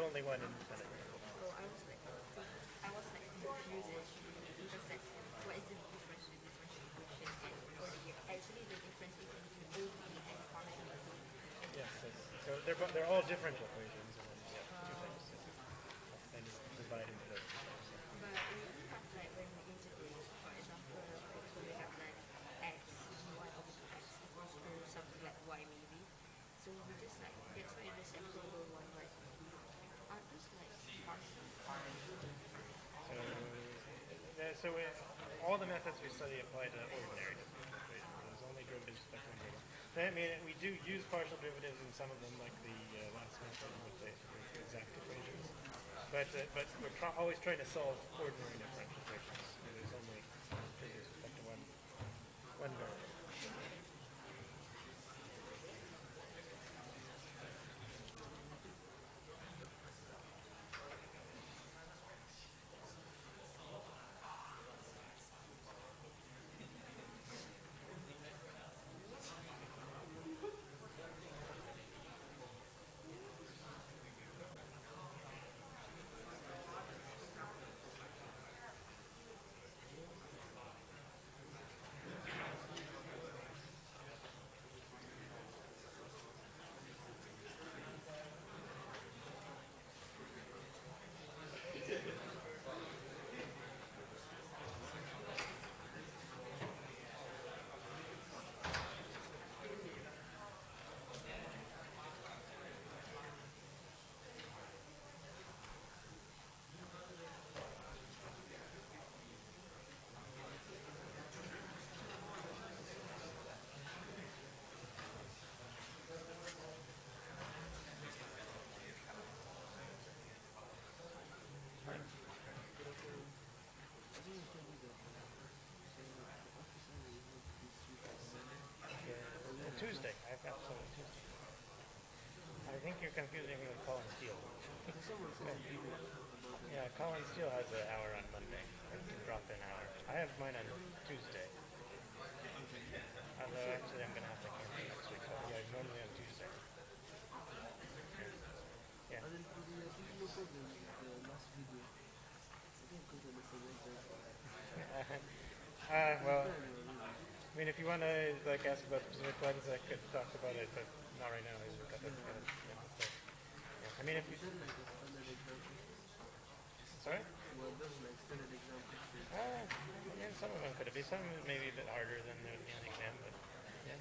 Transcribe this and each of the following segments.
only one independent variable. So I was like confused because like what is the difference with differentiation and or actually the difference between ODE and partial differentiation? Yes, so they're all differential equations, and then you have two types. And you divide into those two types. But we have like when we integrate, for example, so we have like x y over to x equals to something like y maybe. So we just like get rid of the separable one, but aren't those like partial? All the methods we study apply to ordinary differential equations. There's only derivatives with one variable. I mean, we do use partial derivatives in some of them, like the last method with the exact equations. But we're always trying to solve ordinary differential equations. There's only derivatives with up to one variable. Tuesday. I've got some Tuesday. I think you're confusing me with Colin Steele. Yeah, Colin Steele has an hour on Monday. Drop-in hour. I have mine on Tuesday. Although actually I'm going to have to cancel next week. But yeah, normally on Tuesday. Yeah. And then for the no problem, the last video, I think because of the Well, I mean, if you want to like ask about specific ones, I could talk about it, but not right now. I mean, if you sorry. Well, those are like standard examples. Yeah, some of them could be. Some maybe a bit harder than the exam, but yeah.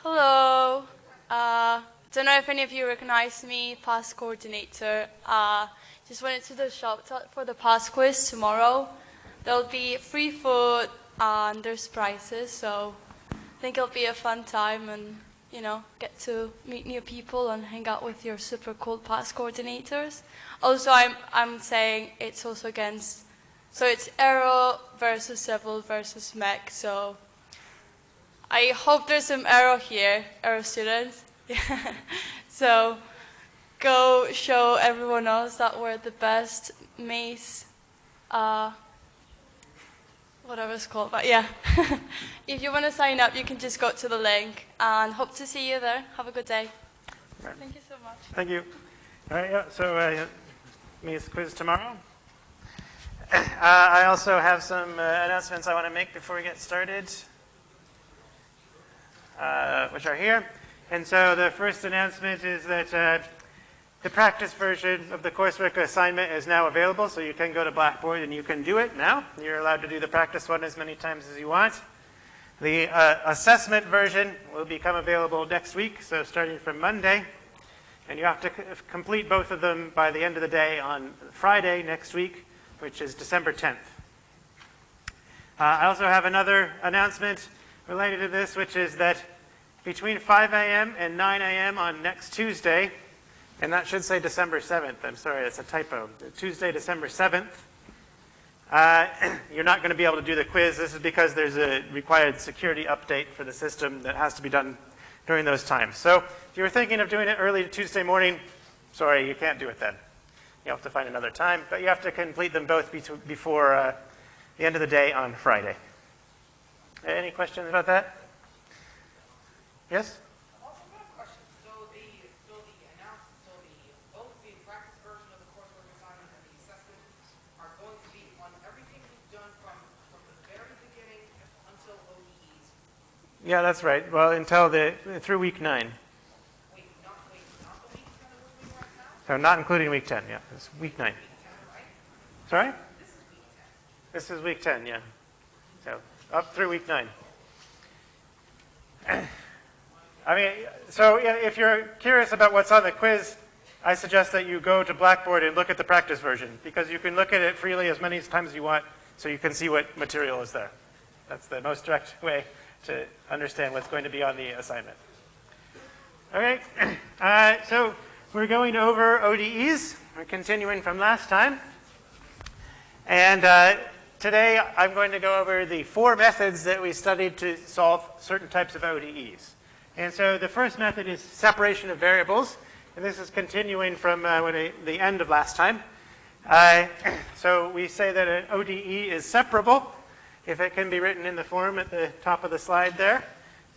Hello. Don't know if any of you recognize me, past coordinator. Just wanted to do a shout out for the past quiz tomorrow. There'll be free food and there's prizes, so I think it'll be a fun time and, you know, get to meet new people and hang out with your super cool past coordinators. Also, I'm saying it's also against, so it's Aero versus Civil versus Mech, so I hope there's some Aero here, Aero students. So go show everyone else that we're the best maze, whatever it's called, but yeah. If you want to sign up, you can just go to the link and hope to see you there. Have a good day. Right. Thank you so much. Thank you. All right, yeah, so maze quiz tomorrow. I also have some announcements I want to make before we get started, which are here. And so the first announcement is that the practice version of the coursework assignment is now available, so you can go to Blackboard and you can do it now. You're allowed to do the practice one as many times as you want. The assessment version will become available next week, so starting from Monday. And you have to complete both of them by the end of the day on Friday next week, which is December 10th. I also have another announcement related to this, which is that between 5 a.m. and 9 a.m. on next Tuesday, and that should say December 7th. I'm sorry, that's a typo. Tuesday, December 7th. You're not going to be able to do the quiz. This is because there's a required security update for the system that has to be done during those times. So if you were thinking of doing it early Tuesday morning, sorry, you can't do it then. You have to find another time, but you have to complete them both before the end of the day on Friday. Any questions about that? Yes? Also, I have a question. Both the practice version of the coursework assignment and the assessment are going to be on everything we've done from the very beginning until ODEs. Yeah, that's right. Well, through week 9. Not the week 10 that we're doing right now? So not including week 10, yeah. It's week 9. Sorry? This is week 10, yeah. So up through week 9. I mean, so if you're curious about what's on the quiz, I suggest that you go to Blackboard and look at the practice version, because you can look at it freely as many times as you want, so you can see what material is there. That's the most direct way to understand what's going to be on the assignment. Okay, so we're going over ODEs. We're continuing from last time. And today I'm going to go over the 4 methods that we studied to solve certain types of ODEs. And so the first method is separation of variables. And this is continuing from the end of last time. So we say that an ODE is separable if it can be written in the form at the top of the slide there.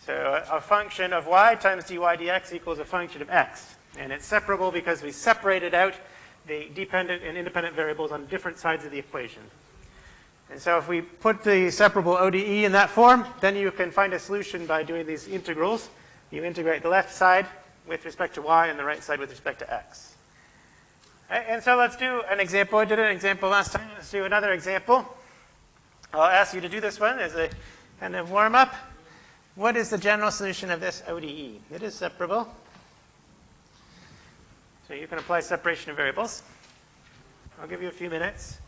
So a function of y times dy dx equals a function of x. And it's separable because we separated out the dependent and independent variables on different sides of the equation. And so if we put the separable ODE in that form, then you can find a solution by doing these integrals. You integrate the left side with respect to y and the right side with respect to x. And so let's do an example. I did an example last time. Let's do another example. I'll ask you to do this one as a kind of warm-up. What is the general solution of this ODE? It is separable. So you can apply separation of variables. I'll give you a few minutes.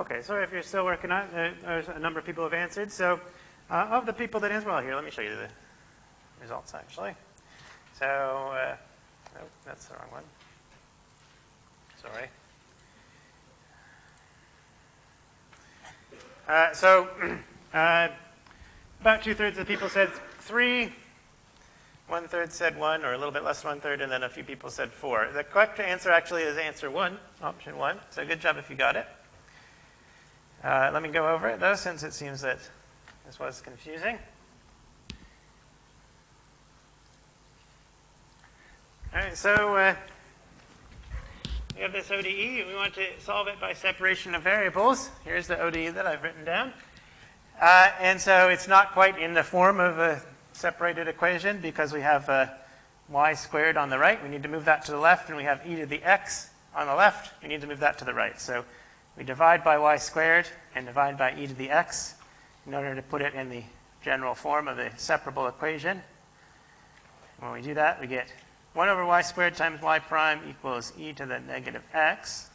Okay, so if you're still working on it, there's a number of people who have answered. So of the people that answered, well, here, let me show you the results, actually. So, oh, that's the wrong one. Sorry. About 2/3 of the people said 3, 1/3 said 1, or a little bit less than 1/3, and then a few people said 4. The correct answer actually is answer 1, option 1. So good job if you got it. Let me go over it, though, since it seems that this was confusing. All right, so we have this ODE. We want to solve it by separation of variables. Here's the ODE that I've written down. And so it's not quite in the form of a separated equation because we have y squared on the right. We need to move that to the left, and we have e to the x on the left. We need to move that to the right. So we divide by y squared and divide by e to the x in order to put it in the general form of a separable equation. When we do that, we get 1 over y squared times y prime equals e to the negative x.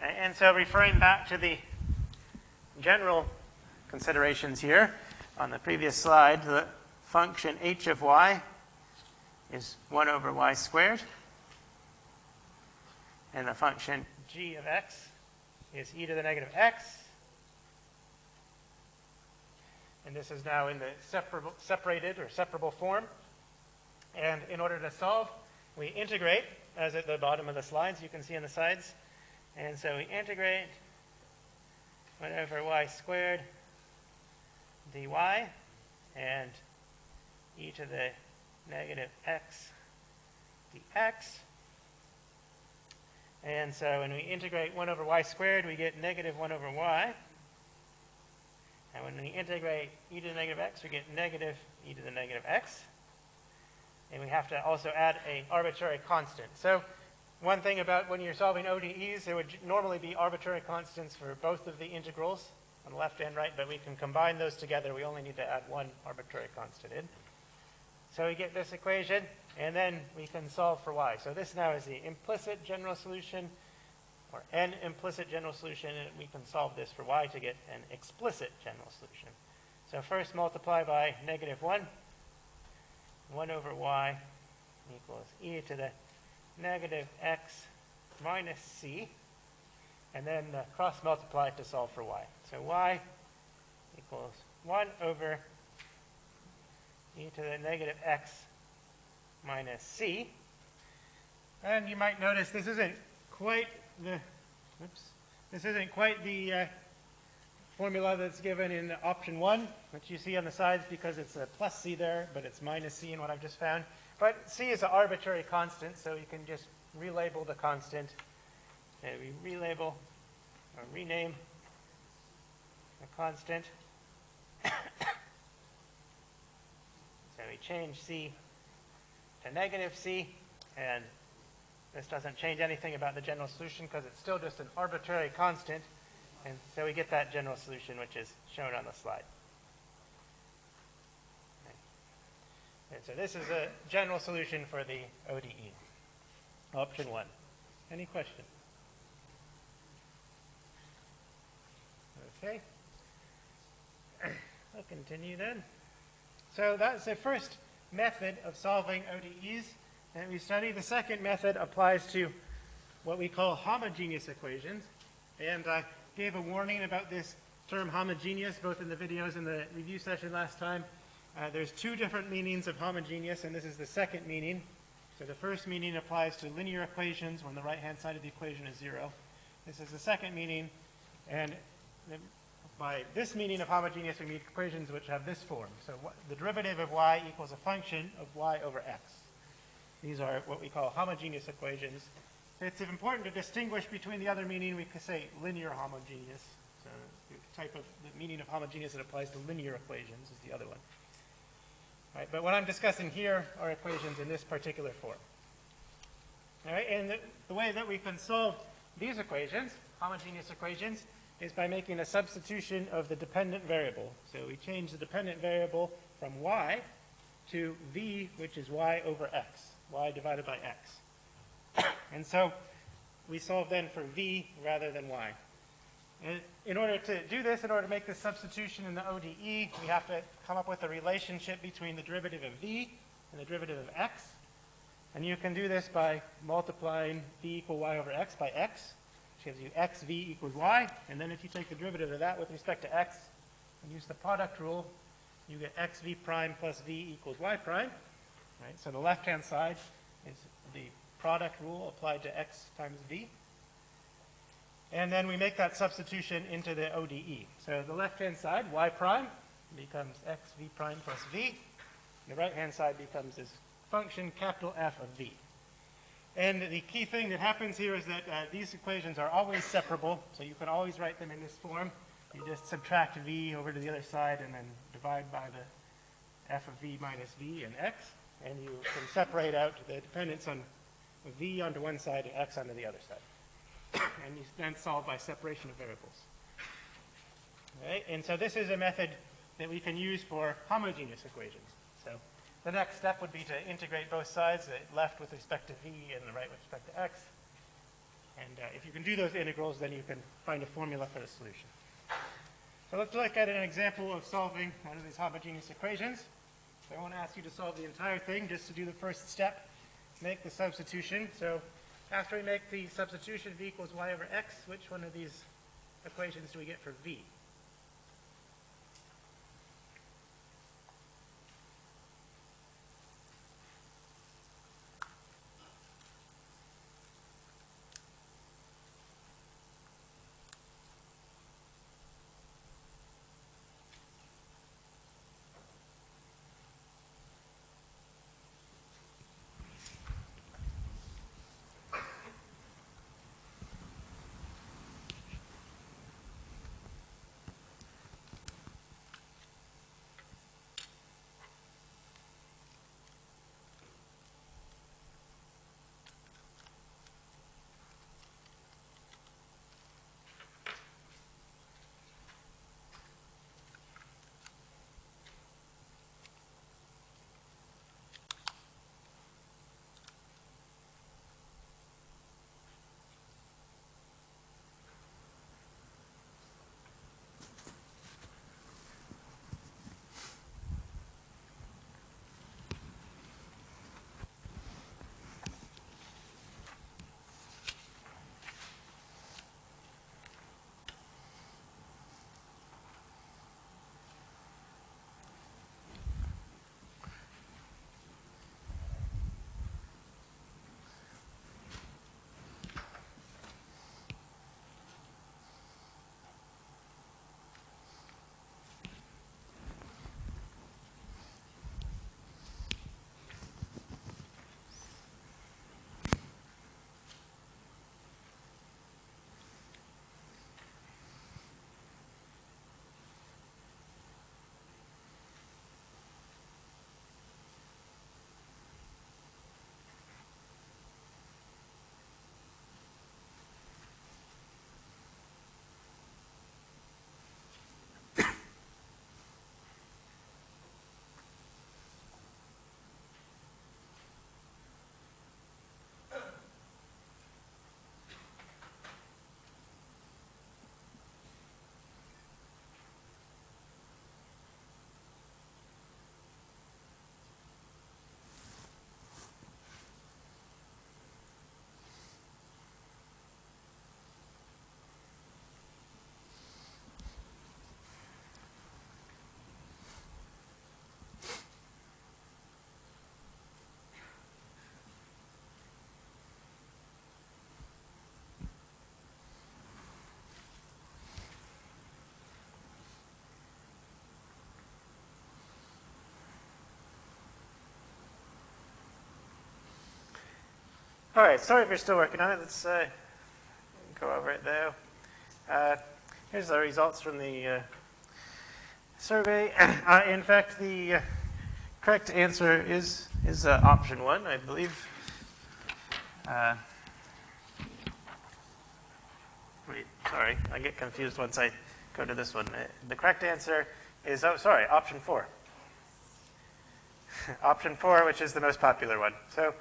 And so referring back to the general considerations here on the previous slide, the function h of y is 1 over y squared. And the function g of x is e to the negative x. And this is now in the separated or separable form. And in order to solve, we integrate, as at the bottom of the slides, you can see on the sides. And so we integrate 1 over y squared dy and e to the negative x dx. And so when we integrate 1 over y squared, we get negative 1 over y. And when we integrate e to the negative x, we get negative e to the negative x. And we have to also add an arbitrary constant. So one thing about when you're solving ODEs, there would normally be arbitrary constants for both of the integrals on the left and right, but we can combine those together. We only need to add one arbitrary constant in. So we get this equation, and then we can solve for y. So this now is the implicit general solution, or an implicit general solution, and we can solve this for y to get an explicit general solution. So first multiply by negative 1. 1 over y equals e to the negative x minus c, and then cross multiply to solve for y. So y equals 1 over e to the negative x minus c. And you might notice this isn't quite the formula that's given in option 1, which you see on the sides because it's a plus c there, but it's minus c in what I've just found. But c is an arbitrary constant, so you can just relabel the constant. And we relabel or rename the constant. So we change c to negative c, and this doesn't change anything about the general solution because it's still just an arbitrary constant. And so we get that general solution, which is shown on the slide. And so this is a general solution for the ODE, option 1. Any questions? Okay. I'll continue then. So that's the first method of solving ODEs that we study. The second method applies to what we call homogeneous equations. And I gave a warning about this term homogeneous, both in the videos and the review session last time. There's two different meanings of homogeneous, and this is the second meaning. So the first meaning applies to linear equations when the right-hand side of the equation is 0. This is the second meaning, and by this meaning of homogeneous, we mean equations which have this form. So the derivative of y equals a function of y over x. These are what we call homogeneous equations. It's important to distinguish between the other meaning. We could say linear homogeneous. So the meaning of homogeneous that applies to linear equations is the other one. All right, but what I'm discussing here are equations in this particular form. All right, and the way that we can solve these equations, homogeneous equations, is by making a substitution of the dependent variable. So we change the dependent variable from y to v, which is y over x, y divided by x. And so we solve then for v rather than y. And in order to do this, in order to make this substitution in the ODE, we have to come up with a relationship between the derivative of v and the derivative of x. And you can do this by multiplying v equal y over x by x, which gives you xv equals y. And then if you take the derivative of that with respect to x and use the product rule, you get xv prime plus v equals y prime. Right? So the left-hand side is the product rule applied to x times v. And then we make that substitution into the ODE. So the left-hand side, y prime, becomes xv prime plus v. The right-hand side becomes this function, capital F of v. And the key thing that happens here is that these equations are always separable, so you can always write them in this form. You just subtract v over to the other side and then divide by the f of v minus v and x, and you can separate out the dependence on v onto one side and x onto the other side. And you then solve by separation of variables. Right? And so this is a method that we can use for homogeneous equations. So the next step would be to integrate both sides, the left with respect to v and the right with respect to x. And if you can do those integrals, then you can find a formula for the solution. So let's look at an example of solving one of these homogeneous equations. So I won't ask you to solve the entire thing, just to do the first step, make the substitution. So after we make the substitution, v equals y over x, which one of these equations do we get for v? All right, sorry if you're still working on it. Let's go over it, though. Here's the results from the survey. In fact, the correct answer is option 1, I believe. Wait, sorry, I get confused once I go to this one. The correct answer is, option 4. Option 4, which is the most popular one. So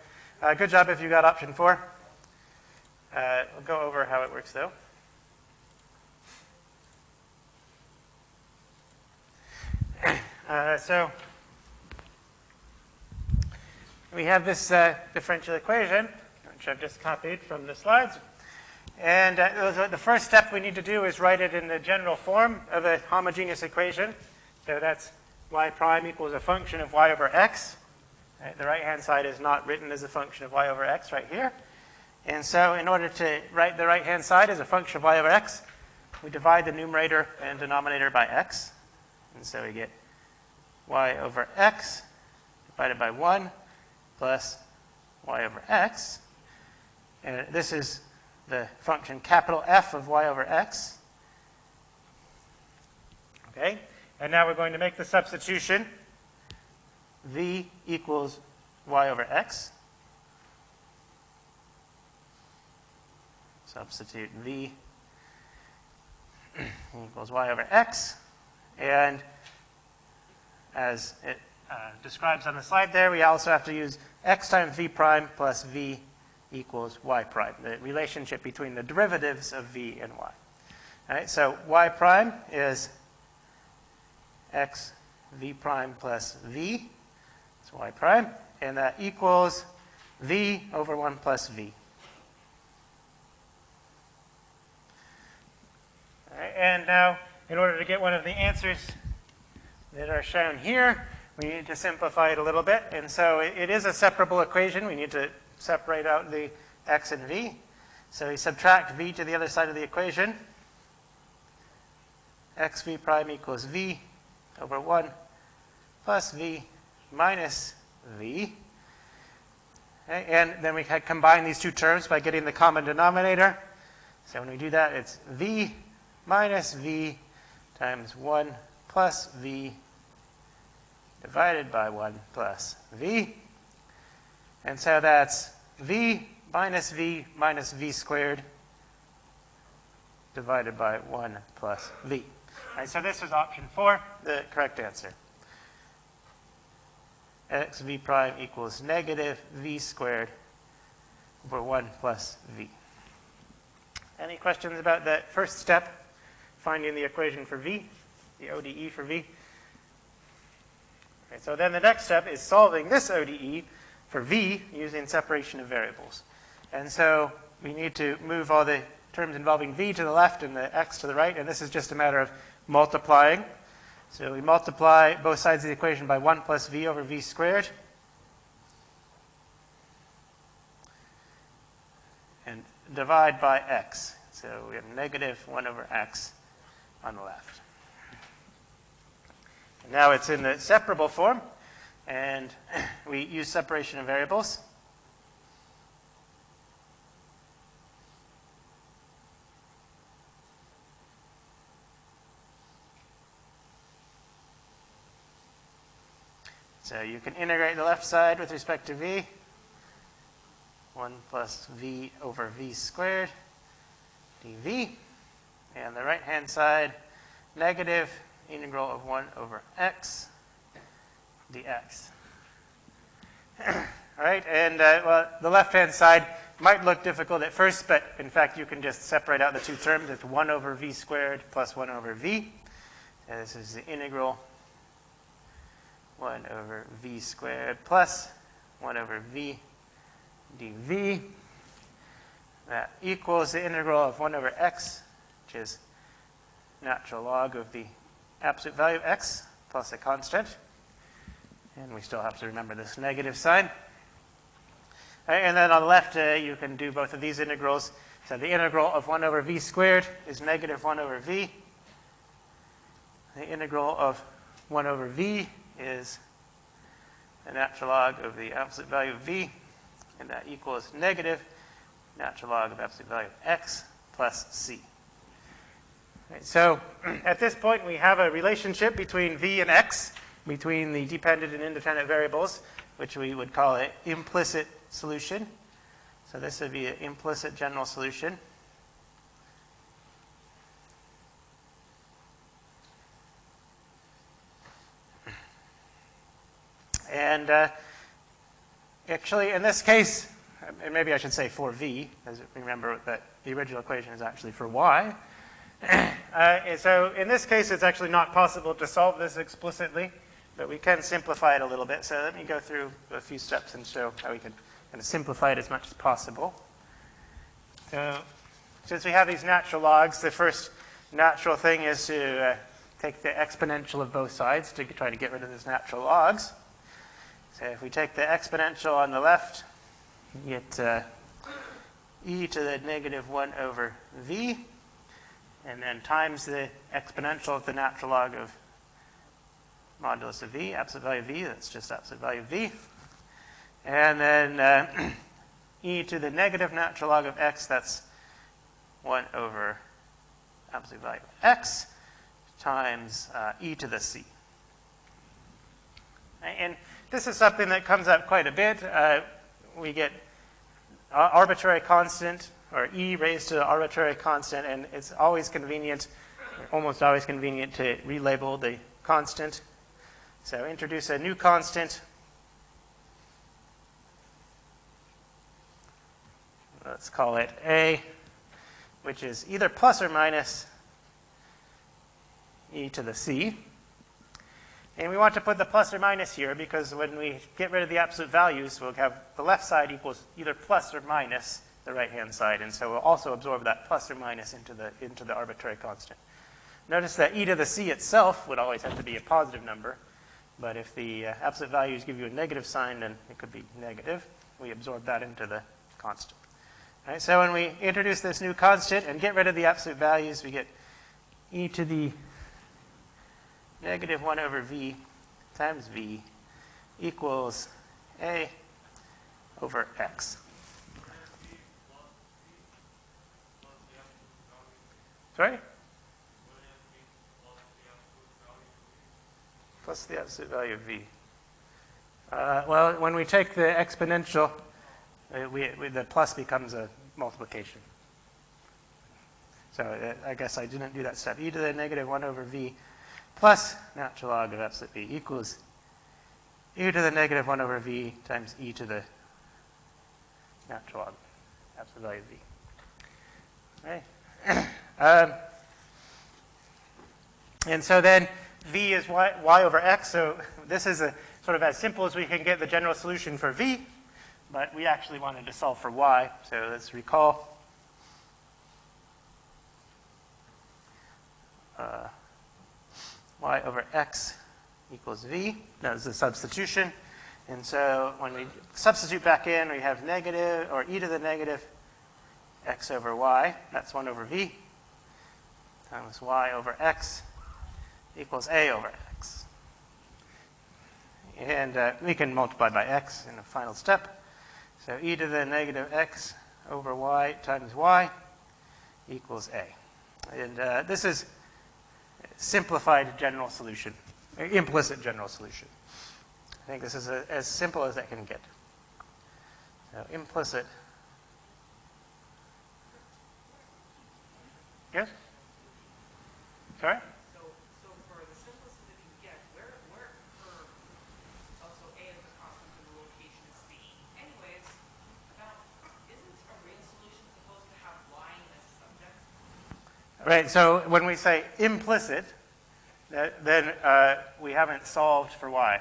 good job if you got option 4. We'll go over how it works, though. So we have this differential equation, which I've just copied from the slides. And the first step we need to do is write it in the general form of a homogeneous equation. So that's y prime equals a function of y over x. Right, the right-hand side is not written as a function of y over x right here. And so in order to write the right-hand side as a function of y over x, we divide the numerator and denominator by x. And so we get y over x divided by 1 plus y over x. And this is the function capital F of y over x. Okay, and now we're going to make the substitution. V equals y over x. Substitute V equals y over x. And as it describes on the slide there, we also have to use x times v prime plus v equals y prime, the relationship between the derivatives of v and y. All right, so y prime is x v prime plus v. It's y prime. And that equals v over 1 plus v. All right, and now, in order to get one of the answers that are shown here, we need to simplify it a little bit. And so it is a separable equation. We need to separate out the x and v. So we subtract v to the other side of the equation. X v prime equals v over 1 plus v minus v. Okay, and then we can combine these two terms by getting the common denominator. So when we do that, it's v minus v times 1 plus v divided by 1 plus v. And so that's v minus v squared divided by 1 plus v. All right, so this is option 4, the correct answer. X v prime equals negative v squared over 1 plus v. Any questions about that first step, finding the equation for v, the ODE for v? Okay, so then the next step is solving this ODE for v using separation of variables. And so we need to move all the terms involving v to the left and the x to the right, and this is just a matter of multiplying. So we multiply both sides of the equation by 1 plus v over v squared. And divide by x. So we have negative 1 over x on the left. And now it's in the separable form, and we use separation of variables. So you can integrate the left side with respect to v. 1 plus v over v squared dv. And the right-hand side, negative integral of 1 over x dx. All right, and well, the left-hand side might look difficult at first, but in fact you can just separate out the two terms. It's 1 over v squared plus 1 over v. And this is the integral 1 over v squared plus 1 over v dv. That equals the integral of 1 over x, which is natural log of the absolute value of x plus a constant. And we still have to remember this negative sign. Right, and then on the left, you can do both of these integrals. So the integral of 1 over v squared is negative 1 over v. The integral of 1 over v is the natural log of the absolute value of v, and that equals negative natural log of absolute value of x plus c. Right, so at this point, we have a relationship between v and x, between the dependent and independent variables, which we would call an implicit solution. So this would be an implicit general solution. And actually, in this case, and maybe I should say for v, as remember that the original equation is actually for y. So in this case, it's actually not possible to solve this explicitly. but we can simplify it a little bit. So let me go through a few steps and show how we can kind of simplify it as much as possible. So since we have these natural logs, the first natural thing is to take the exponential of both sides to try to get rid of those natural logs. So if we take the exponential on the left, you get e to the negative 1 over v, and then times the exponential of the natural log of modulus of v, absolute value of v, that's just absolute value of v. And then e to the negative natural log of x, that's 1 over absolute value of x, times e to the c. And this is something that comes up quite a bit. We get arbitrary constant, or e raised to the arbitrary constant, and it's always convenient, almost always convenient, to relabel the constant. So introduce a new constant. Let's call it a, which is either plus or minus e to the c. And we want to put the plus or minus here because when we get rid of the absolute values, we'll have the left side equals either plus or minus the right-hand side. And so we'll also absorb that plus or minus into the arbitrary constant. Notice that e to the c itself would always have to be a positive number. But if the absolute values give you a negative sign, then it could be negative. We absorb that into the constant. All right, so when we introduce this new constant and get rid of the absolute values, we get e to the negative 1 over v times v equals a over x. Sorry? Plus the absolute value of v. Well, when we take the exponential, the plus becomes a multiplication. So I guess I didn't do that step. E to the negative 1 over v plus natural log of absolute v equals e to the negative 1 over v times e to the natural log absolute value of v. Okay. And so then v is y over x. So this is sort of as simple as we can get the general solution for v, but we actually wanted to solve for y. So let's recall. Y over x equals v. That was the substitution. And so when we substitute back in, we have negative, or e to the negative x over y. That's 1 over v times y over x equals a over x. And we can multiply by x in the final step. So e to the negative x over y times y equals a. And this is simplified general solution, implicit general solution. I think this is as simple as I can get. So implicit. Yes? Sorry? So for the simplest that you get, where for also a as a constant in the location of c. Anyways, isn't a real solution supposed to have y as a subject? Right, so when we say implicit, then we haven't solved for y.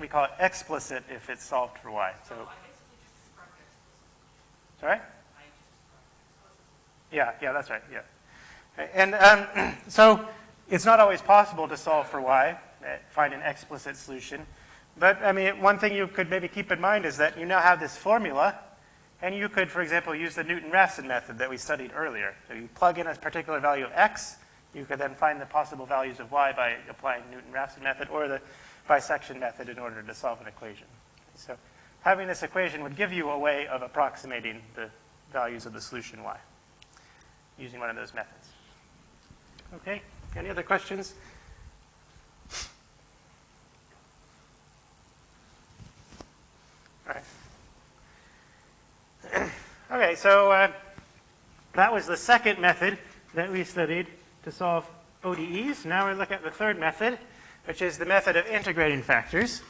We call it explicit if it's solved for y. So, I basically just described explicit. sorry? I just described explicit. Yeah, that's right, yeah. And so it's not always possible to solve for y, find an explicit solution. But, I mean, one thing you could maybe keep in mind is that you now have this formula, and you could, for example, use the Newton-Raphson method that we studied earlier. So you plug in a particular value of x, you could then find the possible values of y by applying Newton-Raphson method or the bisection method in order to solve an equation. So having this equation would give you a way of approximating the values of the solution y using one of those methods. Okay, any other questions? All right. Okay, so that was the second method that we studied to solve ODEs. Now we look at the third method, which is the method of integrating factors.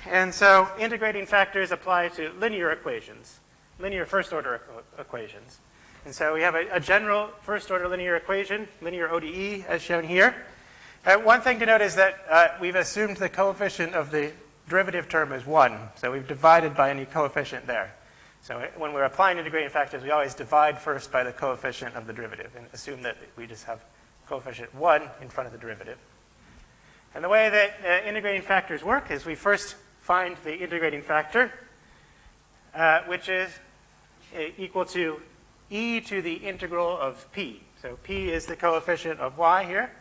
And so integrating factors apply to linear equations, linear first-order equations. And so we have a general first-order linear equation, linear ODE, as shown here. One thing to note is that we've assumed the coefficient of the derivative term is 1. So we've divided by any coefficient there. So when we're applying integrating factors, we always divide first by the coefficient of the derivative and assume that we just have coefficient 1 in front of the derivative. And the way that integrating factors work is we first find the integrating factor, which is equal to e to the integral of p. So p is the coefficient of y here.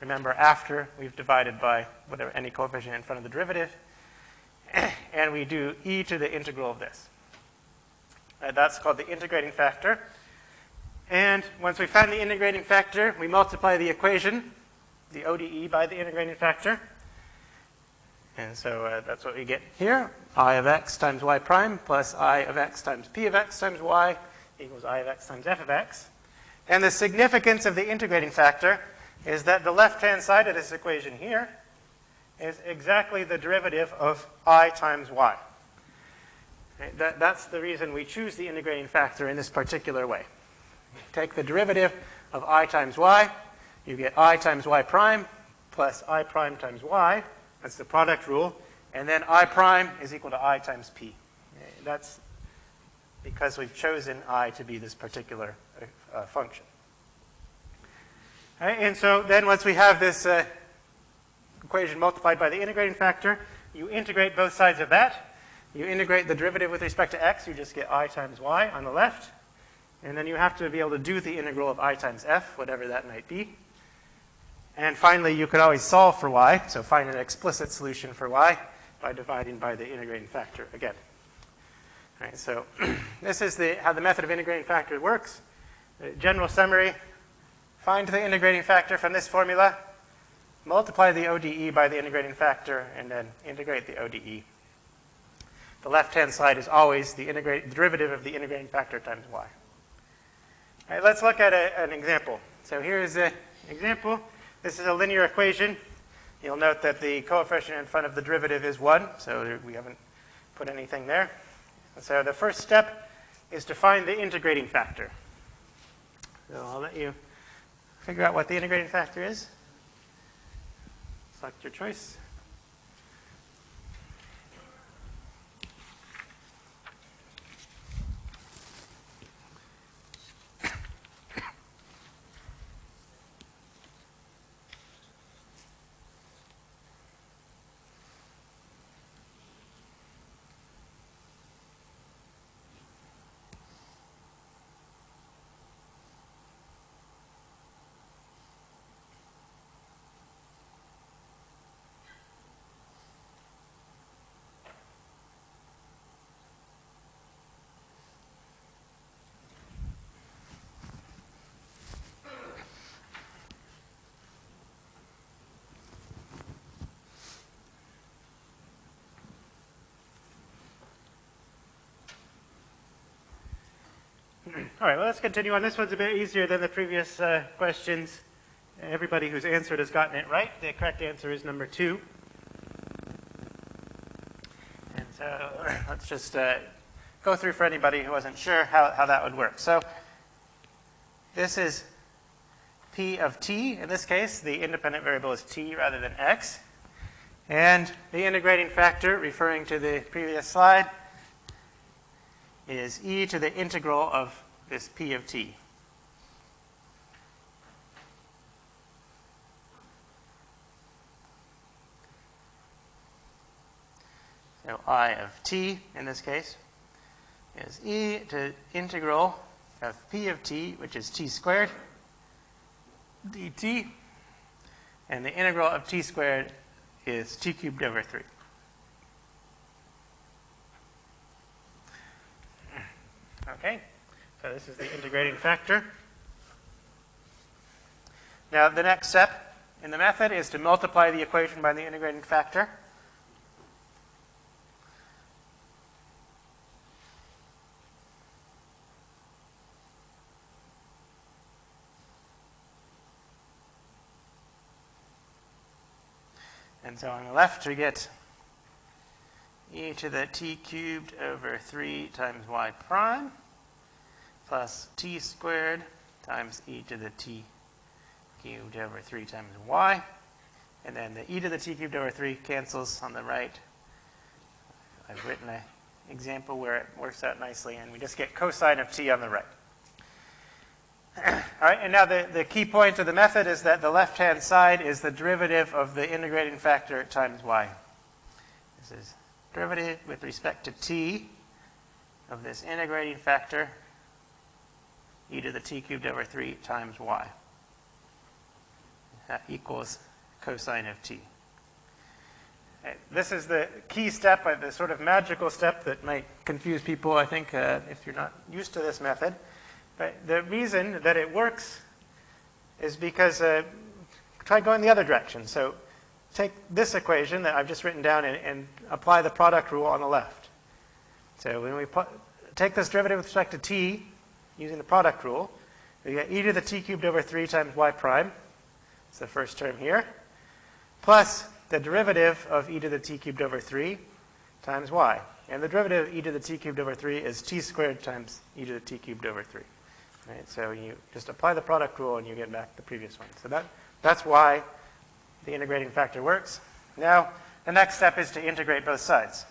Remember, after we've divided by whatever any coefficient in front of the derivative, and we do e to the integral of this. That's called the integrating factor. And once we find the integrating factor, we multiply the equation, the ODE, by the integrating factor. And so that's what we get here. I of x times y prime plus I of x times p of x times y equals I of x times f of x. And the significance of the integrating factor is that the left-hand side of this equation here is exactly the derivative of I times y. That's the reason we choose the integrating factor in this particular way. Take the derivative of I times y, you get I times y prime plus I prime times y. That's the product rule. And then I prime is equal to I times p. That's because we've chosen I to be this particular function. Right, and so then once we have this equation multiplied by the integrating factor, you integrate both sides of that. You integrate the derivative with respect to x, you just get I times y on the left. And then you have to be able to do the integral of I times f, whatever that might be. And finally, you could always solve for y, so find an explicit solution for y by dividing by the integrating factor again. All right, so this is how the method of integrating factor works. General summary, find the integrating factor from this formula, multiply the ODE by the integrating factor, and then integrate the ODE. The left-hand side is always the derivative of the integrating factor times y. All right, let's look at an example. So here's an example. This is a linear equation. You'll note that the coefficient in front of the derivative is 1, so we haven't put anything there. So the first step is to find the integrating factor. So I'll let you figure out what the integrating factor is. Select your choice. All right, well, let's continue on. This one's a bit easier than the previous questions. Everybody who's answered has gotten it right. The correct answer is number 2. And so let's just go through for anybody who wasn't sure how that would work. So this is p of t. In this case, the independent variable is t rather than x. And the integrating factor, referring to the previous slide, is e to the integral of this p of t. So I of t, in this case, is e to integral of p of t, which is t squared, dt. And the integral of t squared is t cubed over 3. Okay, so this is the integrating factor. Now, the next step in the method is to multiply the equation by the integrating factor. And so on the left, we get e to the t cubed over 3 times y prime plus t squared times e to the t cubed over 3 times y. And then the e to the t cubed over 3 cancels on the right. I've written an example where it works out nicely, and we just get cosine of t on the right. All right, and now the key point of the method is that the left-hand side is the derivative of the integrating factor times y. This is derivative with respect to t of this integrating factor e to the t cubed over 3 times y. That equals cosine of t. Okay, this is the key step, the sort of magical step that might confuse people, I think, if you're not used to this method. But the reason that it works is because, try going the other direction. So take this equation that I've just written down and apply the product rule on the left. So when we take this derivative with respect to t, using the product rule, we get e to the t cubed over 3 times y prime. It's the first term here. Plus the derivative of e to the t cubed over 3 times y. And the derivative of e to the t cubed over 3 is t squared times e to the t cubed over 3. Right? So you just apply the product rule and you get back the previous one. So that's why the integrating factor works. Now, the next step is to integrate both sides.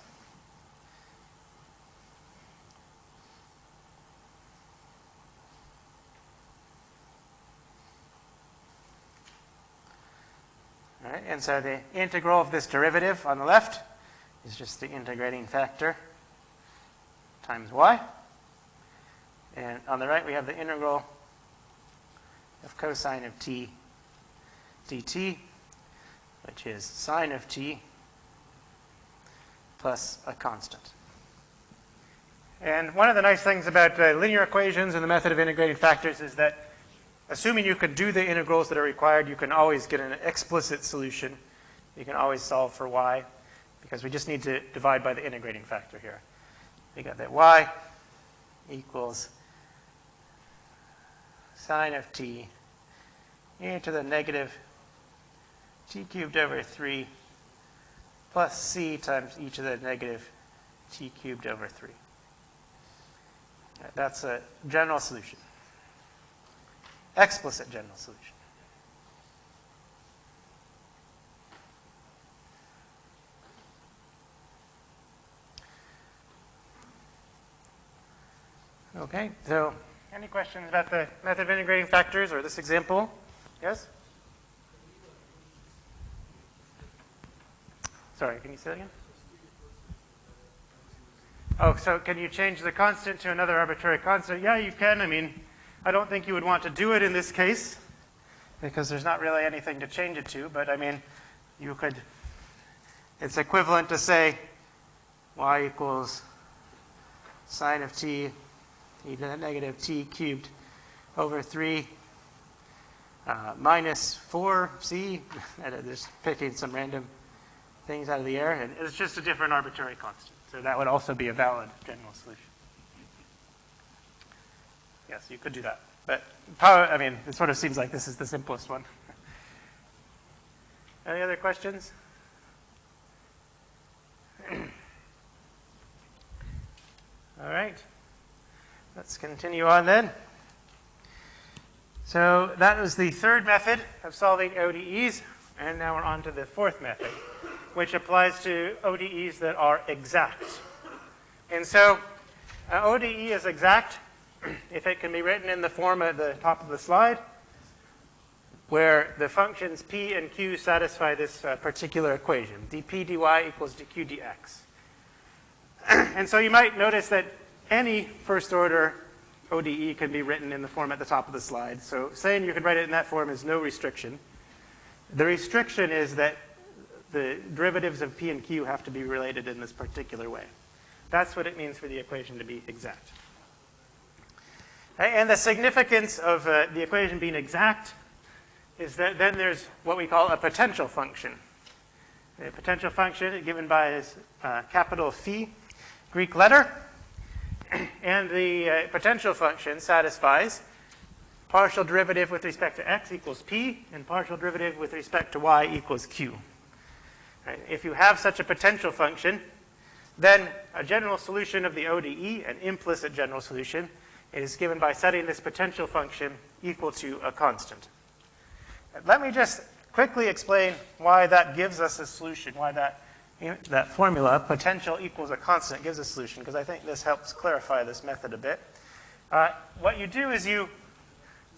All right, and so the integral of this derivative on the left is just the integrating factor times y. And on the right, we have the integral of cosine of t dt, which is sine of t plus a constant. And one of the nice things about linear equations and the method of integrating factors is that assuming you can do the integrals that are required, you can always get an explicit solution. You can always solve for y, because we just need to divide by the integrating factor here. We got that y equals sine of t e to the negative t cubed over 3 plus c times e to the negative t cubed over 3. That's a general solution. Explicit general solution. Okay, so any questions about the method of integrating factors or this example? Yes? Sorry, can you say that again? Oh, so can you change the constant to another arbitrary constant? Yeah, you can. I mean, I don't think you would want to do it in this case because there's not really anything to change it to, but I mean, you could, it's equivalent to say y equals sine of t e to the negative t cubed over 3 minus 4c. Just picking some random things out of the air, and it's just a different arbitrary constant. So that would also be a valid general solution. Yes, you could do that. But I mean, it sort of seems like this is the simplest one. Any other questions? All right. Let's continue on then. So that was the third method of solving ODEs, and now we're on to the fourth method, which applies to ODEs that are exact. And so ODE is exact if it can be written in the form at the top of the slide, where the functions p and q satisfy this particular equation, dp dy equals dq dx. And so you might notice that any first-order ODE can be written in the form at the top of the slide. So saying you could write it in that form is no restriction. The restriction is that the derivatives of p and q have to be related in this particular way. That's what it means for the equation to be exact. And the significance of the equation being exact is that then there's what we call a potential function. A potential function given by this capital phi Greek letter. And the potential function satisfies partial derivative with respect to x equals p, and partial derivative with respect to y equals q. Right? If you have such a potential function, then a general solution of the ODE, an implicit general solution, is given by setting this potential function equal to a constant. Let me just quickly explain why that gives us a solution, why that formula, potential equals a constant, gives a solution, because I think this helps clarify this method a bit. What you do is you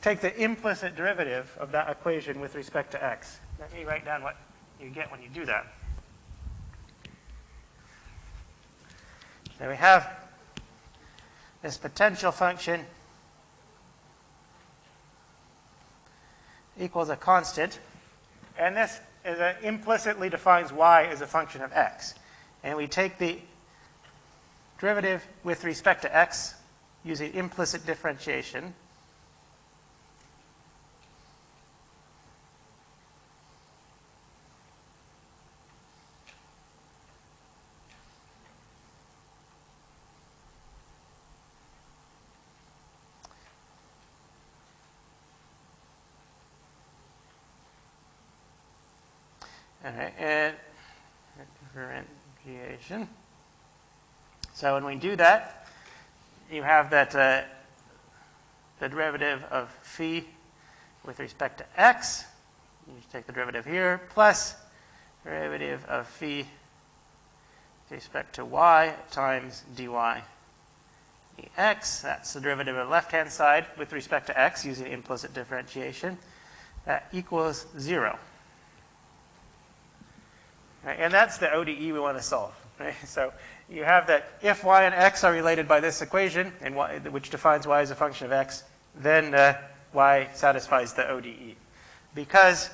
take the implicit derivative of that equation with respect to x. Let me write down what you get when you do that. So we have this potential function equals a constant, and this implicitly defines y as a function of x. And we take the derivative with respect to x using implicit differentiation. All right, and differentiation. So when we do that, you have that the derivative of phi with respect to x, you take the derivative here, plus derivative of phi with respect to y times dy dx. That's the derivative of the left-hand side with respect to x using implicit differentiation. That equals 0. Right, and that's the ODE we want to solve. Right? So you have that if y and x are related by this equation, and which defines y as a function of x, then y satisfies the ODE. Because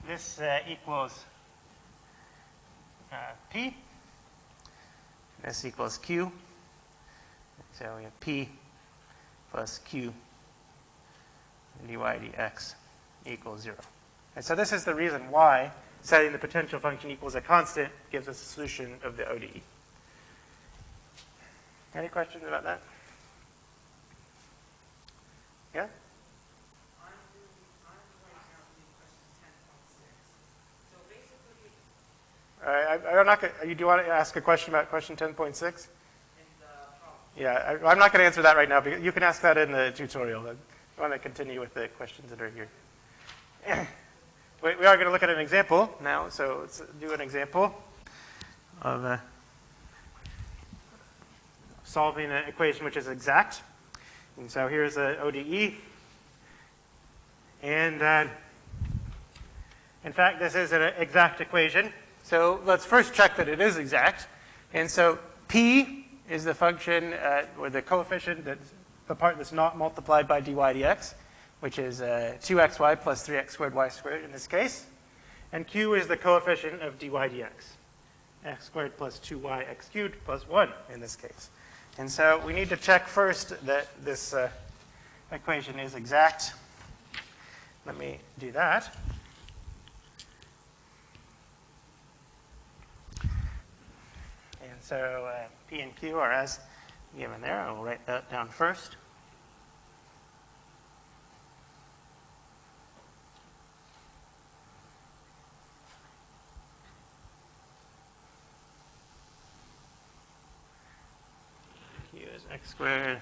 this equals p, this equals q, so we have p plus q dy dx equals 0. And so this is the reason why setting the potential function equals a constant gives us a solution of the ODE. Any questions about that? Yeah? I'm right now doing question 10.6. So basically, I'm not gonna, do you want to ask a question about question 10.6? in the problem. Yeah, I'm not going to answer that right now. Because you can ask that in the tutorial. I want to continue with the questions that are here. We are going to look at an example now, so let's do an example of solving an equation which is exact. And so here's an ODE. And in fact, this is an exact equation. So let's first check that it is exact. And so p is the function, or the coefficient, that's the part that's not multiplied by dy dx, which is 2xy plus 3x squared y squared in this case. And q is the coefficient of dy dx, x squared plus 2y x cubed plus 1 in this case. And so we need to check first that this equation is exact. Let me do that. And so p and q are as given there. I will write that down first. Q is x squared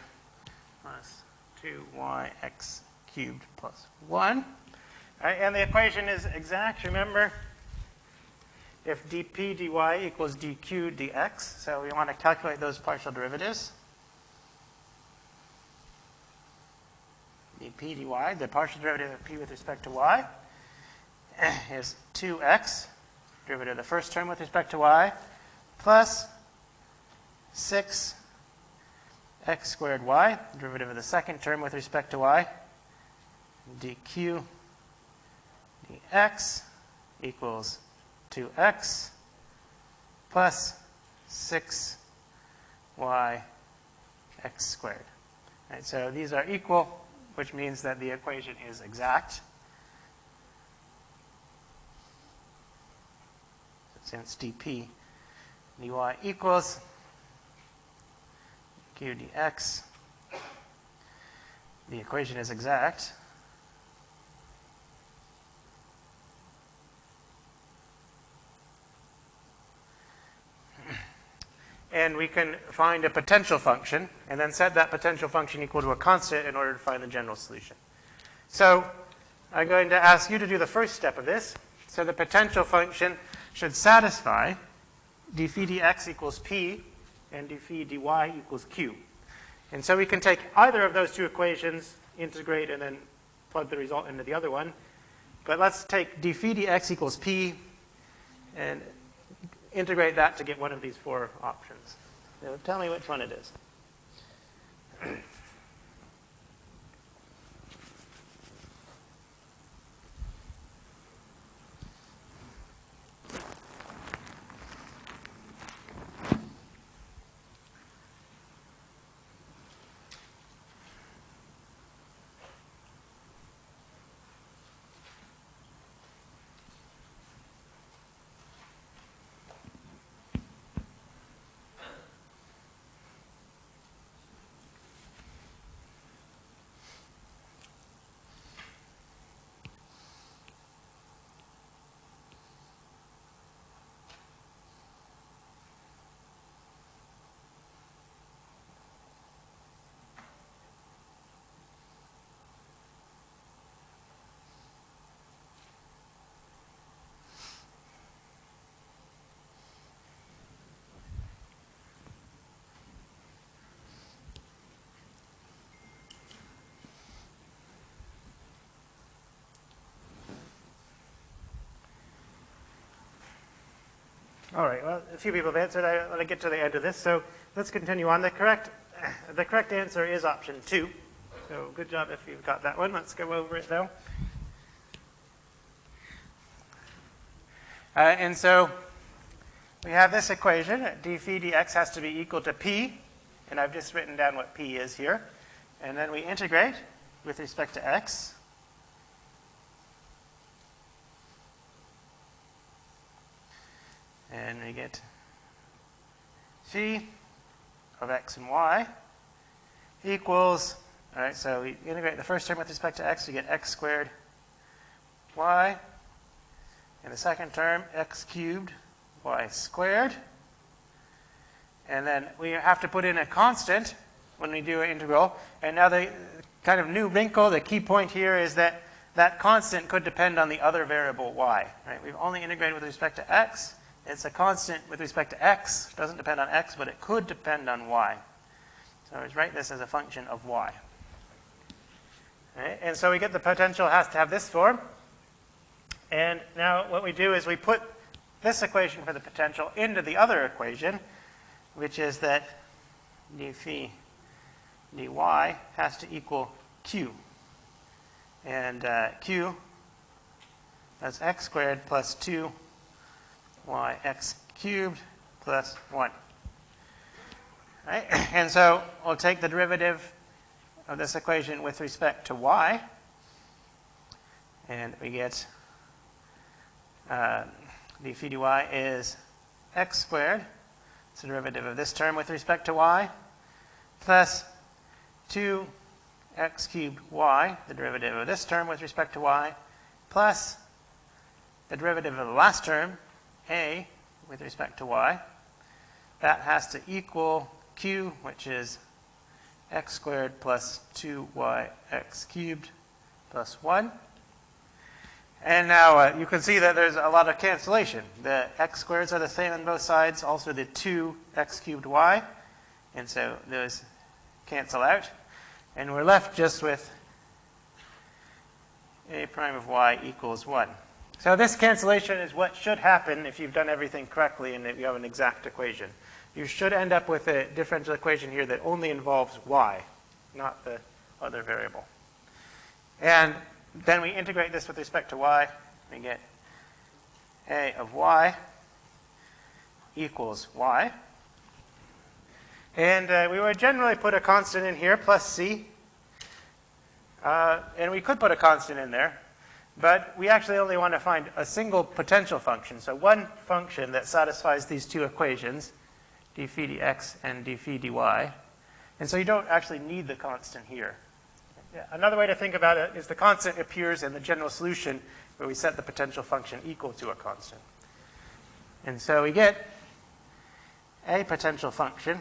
plus 2yx cubed plus 1. Right, and the equation is exact. Remember, if dp dy equals dq dx, so we want to calculate those partial derivatives. dp dy, the partial derivative of p with respect to y, is 2x, derivative of the first term with respect to y, plus 6 x squared y, derivative of the second term with respect to y, dq dx equals 2x plus 6y x squared. Right, so these are equal, which means that the equation is exact. Since dp dy equals q dx, the equation is exact. And we can find a potential function and then set that potential function equal to a constant in order to find the general solution. So I'm going to ask you to do the first step of this. So the potential function should satisfy d phi dx equals p and d phi dy equals q. And so we can take either of those two equations, integrate, and then plug the result into the other one. But let's take d phi dx equals p and integrate that to get one of these four options. Now, tell me which one it is. All right, well, a few people have answered. I want to get to the end of this, so let's continue on. The correct answer is option 2. So good job if you've got that one. Let's go over it, though. And so we have this equation. D phi dx has to be equal to p, and I've just written down what p is here. And then we integrate with respect to x. And we get phi of x and y equals, all right, so we integrate the first term with respect to x, we get x squared y. And the second term, x cubed y squared. And then we have to put in a constant when we do an integral. And now the kind of new wrinkle, the key point here is that that constant could depend on the other variable y. Right? We've only integrated with respect to x. It's a constant with respect to x. It doesn't depend on x, but it could depend on y. So let's write this as a function of y. Right? And so we get the potential has to have this form. And now what we do is we put this equation for the potential into the other equation, which is that d phi dy has to equal q. And q, that's x squared plus 2 yx cubed plus 1. Right? And so we'll take the derivative of this equation with respect to y, and we get d phi dy is x squared, it's the derivative of this term with respect to y, plus 2x cubed y, the derivative of this term with respect to y, plus the derivative of the last term, a, with respect to y. That has to equal q, which is x squared plus 2yx cubed plus 1. And now you can see that there's a lot of cancellation. The x squareds are the same on both sides, also the 2x cubed y. And so those cancel out. And we're left just with a prime of y equals 1. So this cancellation is what should happen if you've done everything correctly and if you have an exact equation. You should end up with a differential equation here that only involves y, not the other variable. And then we integrate this with respect to y. We get a of y equals y. And we would generally put a constant in here, plus c. And we could put a constant in there. But we actually only want to find a single potential function. So one function that satisfies these two equations, d phi dx and d phi dy. And so you don't actually need the constant here. Another way to think about it is the constant appears in the general solution where we set the potential function equal to a constant. And so we get a potential function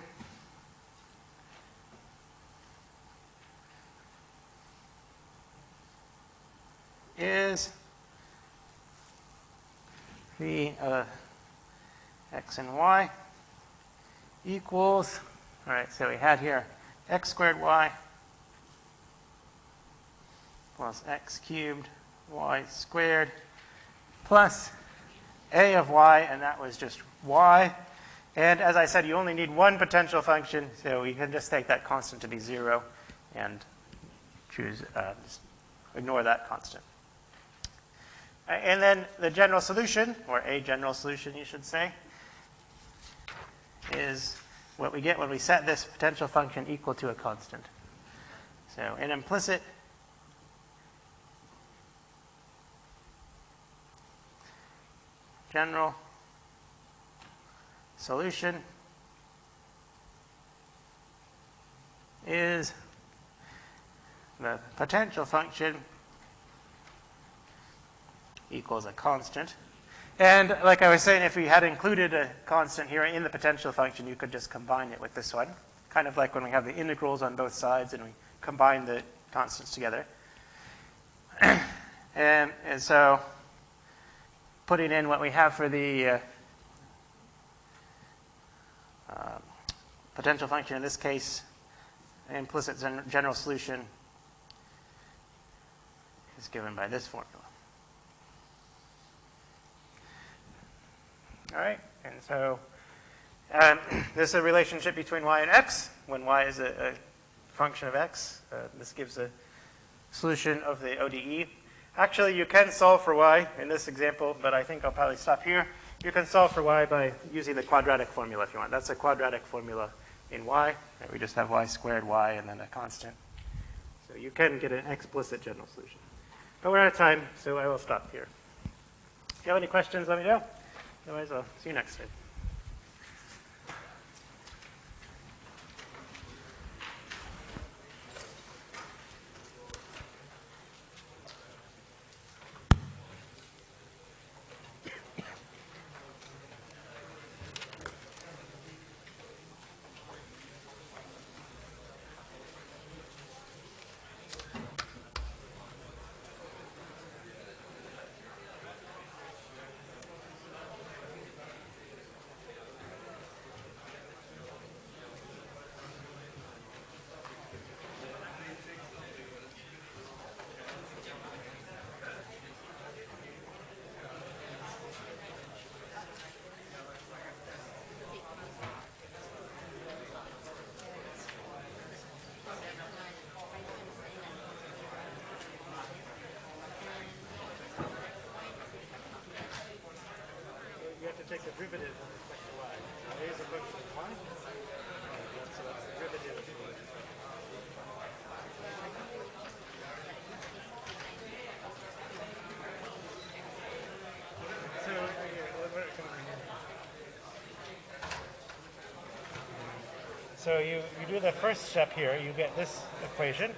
is the x and y equals, all right, so we had here x squared y plus x cubed y squared plus a of y, and that was just y. And as I said, you only need one potential function, so we can just take that constant to be 0 and choose, just ignore that constant. And then the general solution, or a general solution you should say, is what we get when we set this potential function equal to a constant. So an implicit general solution is the potential function equals a constant. And like I was saying, if we had included a constant here in the potential function, you could just combine it with this one. Kind of like when we have the integrals on both sides and we combine the constants together. and so putting in what we have for the potential function, in this case, implicit general solution is given by this formula. All right, and so this is a relationship between y and x. When y is a function of x, this gives a solution of the ODE. Actually, you can solve for y in this example, but I think I'll probably stop here. You can solve for y by using the quadratic formula if you want. That's a quadratic formula in y. And we just have y squared y and then a constant. So you can get an explicit general solution. But we're out of time, so I will stop here. If you have any questions, let me know. Otherwise, I'll see you next time. You have to take the derivative with respect to y. A is a function of y, so that's the derivative. So, so you do the first step here, you get this equation,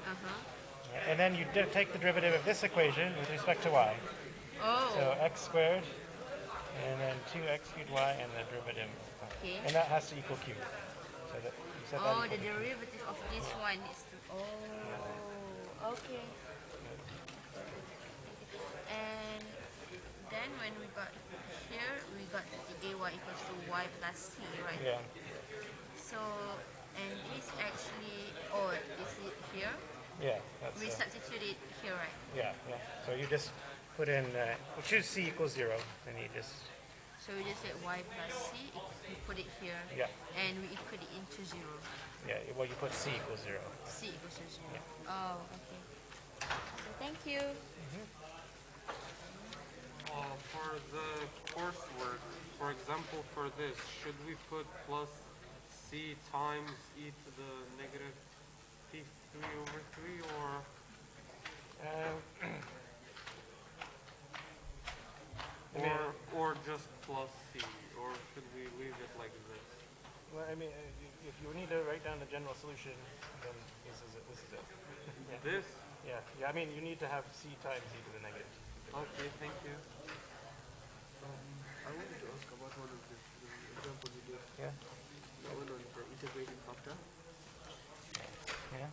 and then you take the derivative of this equation with respect to y. Oh. So x squared, and then 2x cubed y, and the derivative. Okay. And that has to equal q. So that you set that Oh, equal the to q. derivative of this one is okay. And then when we got here, we got the ay equals to y plus c, right? Yeah. So, and this actually, is it here? Yeah. That's, We substitute it here, right? yeah. So you just put in, you choose c equals 0, and you just, So we just get y plus c, we put it here, yeah. and we equal it into 0. Yeah, well, you put c equals 0. C equals to 0. Yeah. Oh, okay. So thank you. For the coursework, for example, for this, should we put plus c times e to the negative p3 over 3, or? Or just plus c, or should we leave it like this? Well, I mean, if you need to write down the general solution, then this is it. Yeah. This? Yeah. I mean, you need to have c times e to the negative. Okay, thank you. I wanted to ask about one of the examples you did. Yeah. That one on the integrating factor. Yeah.